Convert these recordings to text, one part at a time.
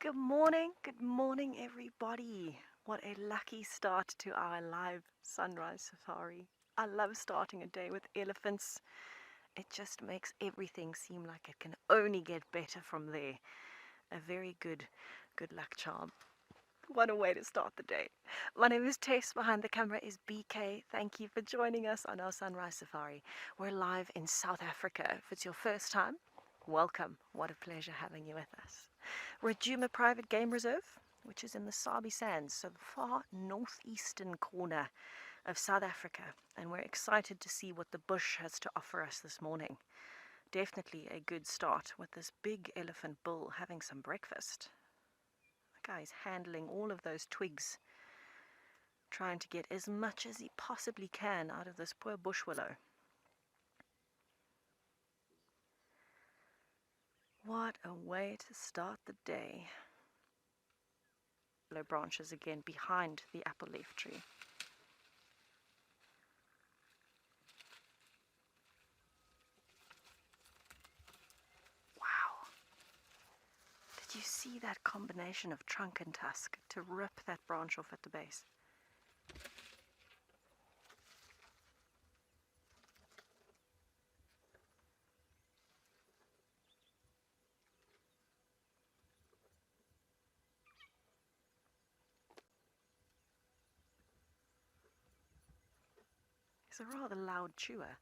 Good morning everybody. What a lucky start to our live sunrise safari. I love starting a day with elephants. It just makes everything seem like it can only get better from there. A very good luck charm. What a way to start the day. My name is Tess, behind the camera is BK. Thank you for joining us on our sunrise safari. We're live in South Africa. If it's your first time, welcome. What a pleasure having you with us. We're at Djuma Private Game Reserve, which is in the Sabi Sands, so the far northeastern corner of South Africa, and we're excited to see what the bush has to offer us this morning. Definitely a good start with this big elephant bull having some breakfast. The guy's handling all of those twigs, trying to get as much as he possibly can out of this poor bush willow. What a way to start the day. Willow branches again behind the apple leaf tree. Wow. Did you see that combination of trunk and tusk to rip that branch off at the base? He's a rather loud chewer.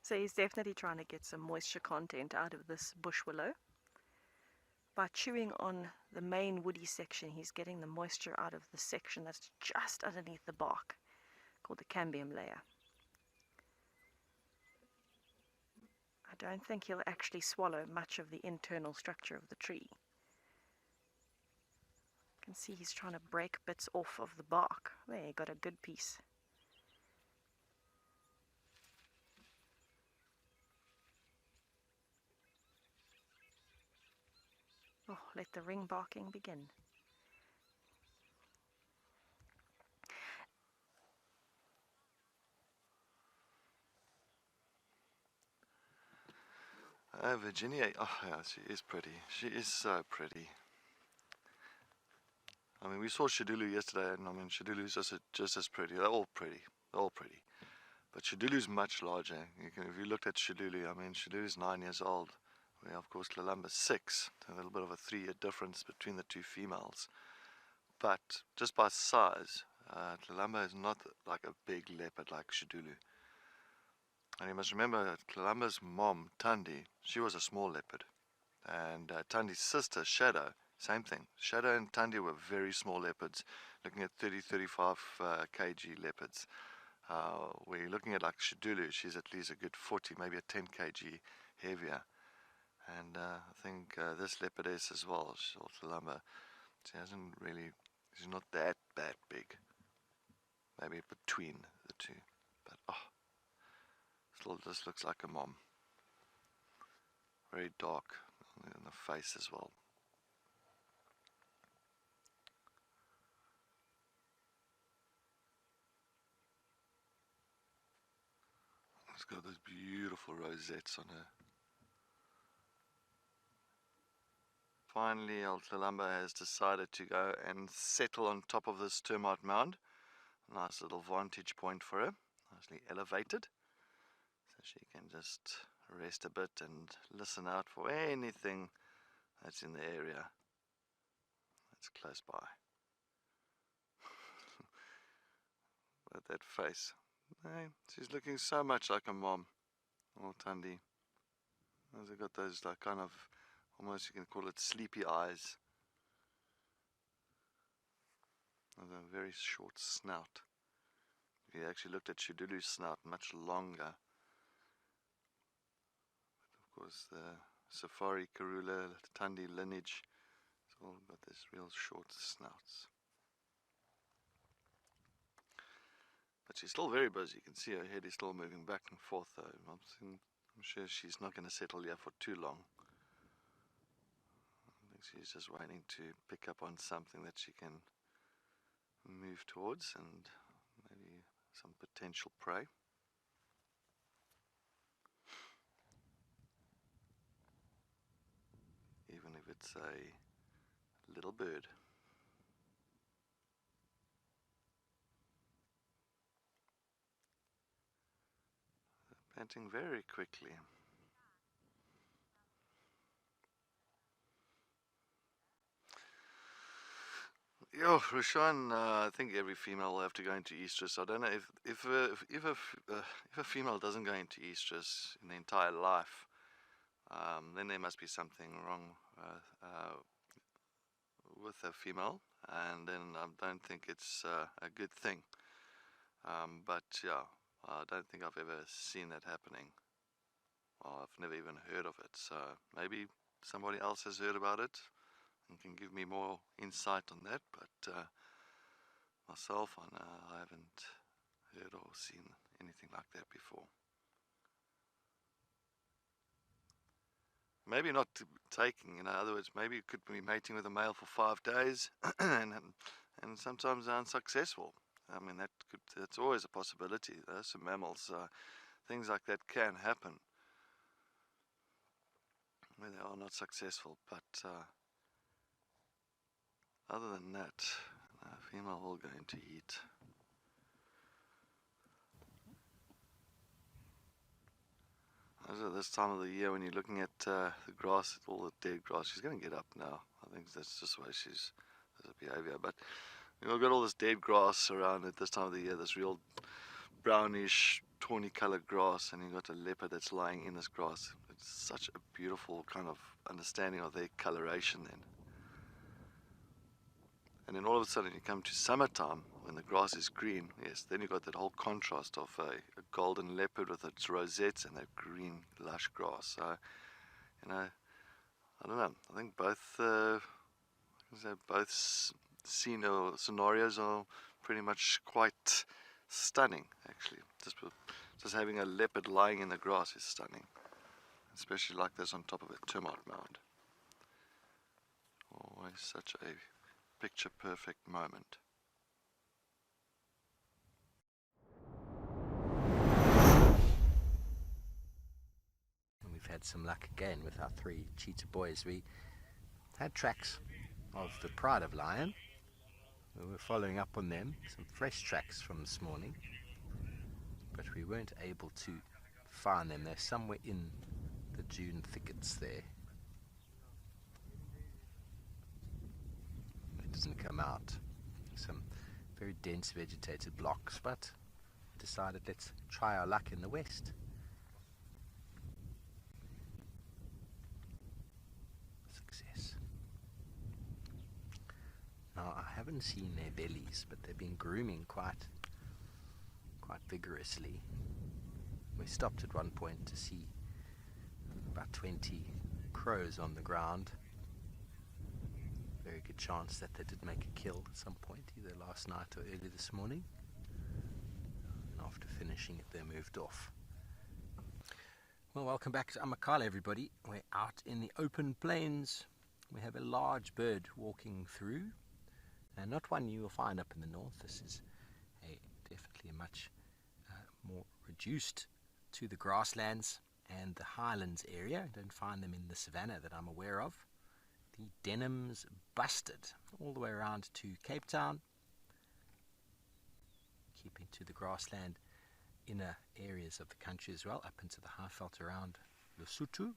So he's definitely trying to get some moisture content out of this bush willow. By chewing on the main woody section, he's getting the moisture out of the section that's just underneath the bark, called the cambium layer. I don't think he'll actually swallow much of the internal structure of the tree. You can see he's trying to break bits off of the bark. There, he got a good piece. Oh, let the ring barking begin. Virginia, oh yeah, she is pretty. She is so pretty. I mean, we saw Shadulu yesterday, and I mean, Shadulu's just as pretty. They're all pretty. They're all pretty. But Shadulu's much larger. If you looked at Shadulu, I mean, Shadulu's 9 years old. Where, of course, Tlalamba's 6. A little bit of a 3-year difference between the two females. But just by size, Tlalamba is not like a big leopard like Shadulu. And you must remember that Tlalamba's mom, Tandi, she was a small leopard. And Tandi's sister, Shadow, same thing. Shadow and Tandi were very small leopards, looking at 30-35 kg leopards. Where you're looking at like Shadulu, she's at least a good 40, maybe a 10 kg heavier. And I think this leopardess as well, Tlalamba, she's not that big. Maybe between the two. But still just looks like a mom. Very dark in the face as well. It's got those beautiful rosettes on her. Finally, old Tlalamba has decided to go and settle on top of this termite mound. Nice little vantage point for her, nicely elevated. So she can just rest a bit and listen out for anything that's in the area that's close by. But that face, she's looking so much like a mom, or Tandi. They've got those like kind of, almost you can call it sleepy eyes. With a very short snout. If you actually looked at Shadulu's snout, much longer. But of course the Safari, Karula, Tandi lineage, it's all got this real short snouts. But she's still very busy. You can see her head is still moving back and forth though. I'm sure she's not going to settle here for too long. I think she's just waiting to pick up on something that she can move towards, and maybe some potential prey. It's a little bird. Panting very quickly. Yo, Rashawn, I think every female will have to go into estrus. I don't know if a female doesn't go into estrus in the entire life, then there must be something wrong with a female, and then I don't think it's a good thing. But yeah, I don't think I've ever seen that happening. Well, I've never even heard of it, so maybe somebody else has heard about it and can give me more insight on that, but myself, I haven't heard or seen anything like that before. Maybe not taking, in other words, maybe you could be mating with a male for 5 days and sometimes unsuccessful. I mean, that's always a possibility. There's some mammals, things like that can happen where they are not successful, but other than that, a female will go into heat. This time of the year, when you're looking at the grass, all the dead grass, she's going to get up now. I think that's just the way she's, there's a behavior. But you've got all this dead grass around at this time of the year, this real brownish, tawny colored grass, and you've got a leopard that's lying in this grass. It's such a beautiful kind of understanding of their coloration then. And then all of a sudden you come to summertime when the grass is green, yes, then you've got that whole contrast of a golden leopard with its rosettes and that green lush grass. So, you know, I don't know, I think both scenarios are pretty much quite stunning, actually. Just having a leopard lying in the grass is stunning, especially like this on top of a termite mound. Always such a picture perfect moment. And we've had some luck again with our 3 cheetah boys. We had tracks of the Pride of Lion. We were following up on them, some fresh tracks from this morning, but we weren't able to find them. They're somewhere in the June thickets there. Doesn't come out. Some very dense vegetated blocks, but decided let's try our luck in the west. Success. Now I haven't seen their bellies, but they've been grooming quite vigorously. We stopped at one point to see about 20 crows on the ground. Very good chance that they did make a kill at some point, either last night or early this morning. And after finishing it, they moved off. Well, welcome back to Amakhala, everybody. We're out in the open plains. We have a large bird walking through, and not one you will find up in the north. This is definitely a much more reduced to the grasslands and the highlands area. I don't find them in the savannah that I'm aware of. The Denham's busted all the way around to Cape Town, keeping to the grassland inner areas of the country as well, up into the Highveld around Lesotho.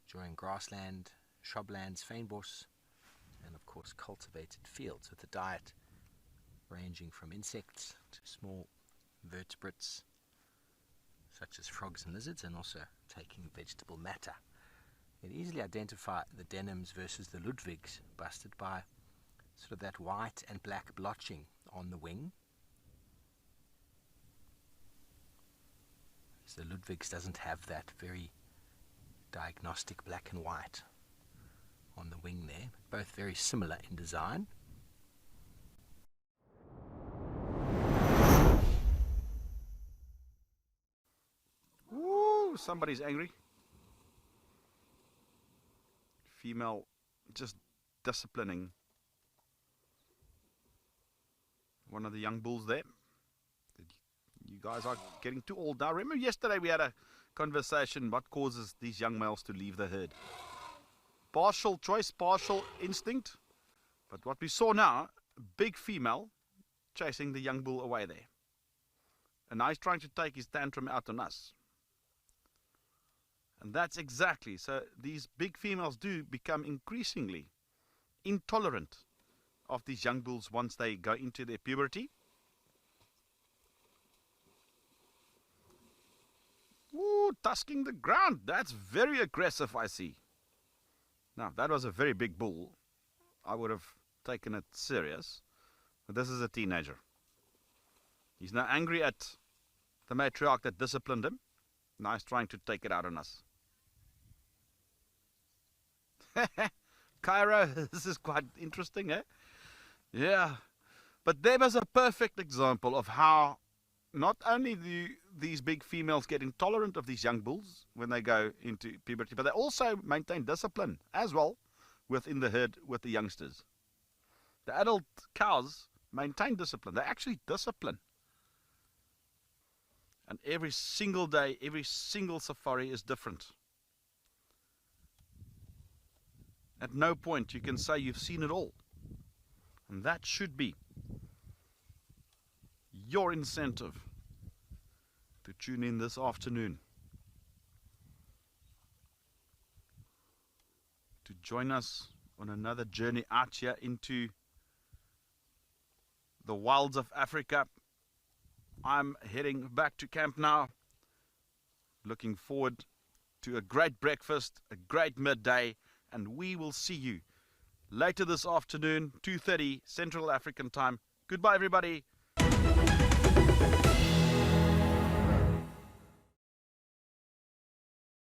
Enjoying grassland, shrublands, fynbos, and of course cultivated fields, with a diet ranging from insects to small vertebrates such as frogs and lizards, and also taking vegetable matter. You can easily identify the Denhams versus the Ludwigs busted by sort of that white and black blotching on the wing. So the Ludwigs doesn't have that very diagnostic black and white on the wing there. Both very similar in design. Ooh, somebody's angry. Female just disciplining one of the young bulls there. You guys are getting too old now. Remember yesterday we had a conversation, what causes these young males to leave the herd? Partial choice, partial instinct. But what we saw now, a big female chasing the young bull away there. And now he's trying to take his tantrum out on us. And that's exactly, so these big females do become increasingly intolerant of these young bulls once they go into their puberty. Ooh, tusking the ground. That's very aggressive, I see. Now, that was a very big bull. I would have taken it serious. But this is a teenager. He's now angry at the matriarch that disciplined him. Now he's trying to take it out on us. Cairo, this is quite interesting, eh? Yeah. But there was a perfect example of how not only do these big females get intolerant of these young bulls when they go into puberty, but they also maintain discipline as well within the herd with the youngsters. The adult cows maintain discipline. They actually discipline. And every single day, every single safari is different. At no point you can say you've seen it all. And that should be your incentive to tune in this afternoon, to join us on another journey out here into the wilds of Africa. I'm heading back to camp now. Looking forward to a great breakfast, a great midday, and we will see you later this afternoon, 2:30 Central African time. Goodbye, everybody.